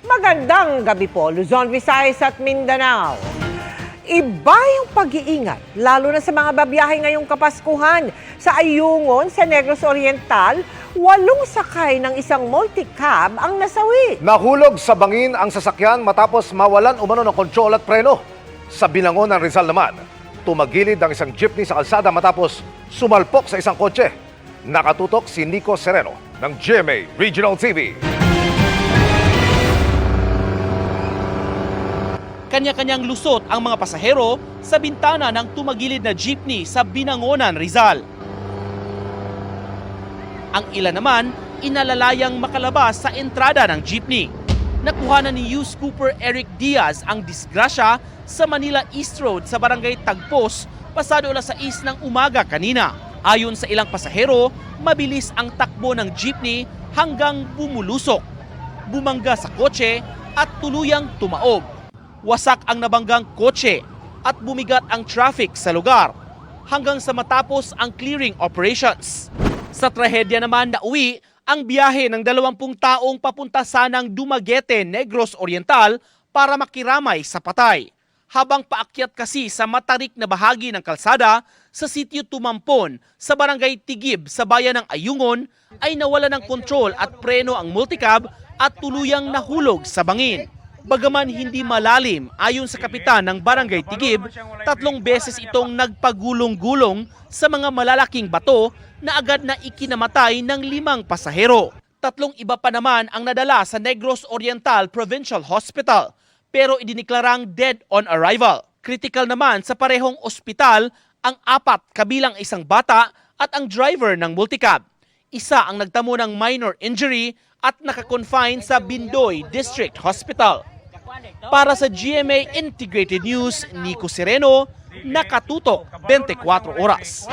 Magandang gabi po, Luzon, Visayas at Mindanao. Iba yung pag-iingat, lalo na sa mga babiyahe ngayong Kapaskuhan. Sa Ayungin, sa Negros Oriental, 8 sakay ng isang multicab ang nasawi. Nahulog sa bangin ang sasakyan matapos mawalan umano ng kontrol at preno. Sa Binangon ng Rizal naman, tumagilid ang isang jeepney sa kalsada matapos sumalpok sa isang kotse. Nakatutok si Nico Sereno ng GMA Regional TV. Kanya-kanyang lusot ang mga pasahero sa bintana ng tumagilid na jeepney sa Binangonan, Rizal. Ang ilan naman, inalalayang makalabas sa entrada ng jeepney. Nakuhanan ni Youth Cooper Eric Diaz ang disgrasya sa Manila East Road sa barangay Tagpos pasado alas 6 ng umaga kanina. Ayon sa ilang pasahero, mabilis ang takbo ng jeepney hanggang bumulusok. Bumangga sa kotse at tuluyang tumaob. Wasak ang nabanggang kotse at bumigat ang traffic sa lugar hanggang sa matapos ang clearing operations. Sa trahedya naman nauwi ang biyahe ng 20 taong papunta sanang Dumaguete, Negros Oriental para makiramay sa patay. Habang paakyat kasi sa matarik na bahagi ng kalsada sa sitio Tumampon sa barangay Tigib sa bayan ng Ayungin ay nawala ng kontrol at preno ang multicab at tuluyang nahulog sa bangin. Bagaman hindi malalim, ayon sa kapitan ng Barangay Tigib, 3 beses itong nagpagulong-gulong sa mga malalaking bato na agad na ikinamatay ng 5 pasahero. 3 iba pa naman ang nadala sa Negros Oriental Provincial Hospital pero idiniklarang dead on arrival. Critical naman sa parehong ospital ang 4 kabilang isang bata at ang driver ng multicab. Isa ang nagtamo ng minor injury at nakakonfine sa Bindoy District Hospital. Para sa GMA Integrated News, Nico Sereno, nakatutok 24 oras.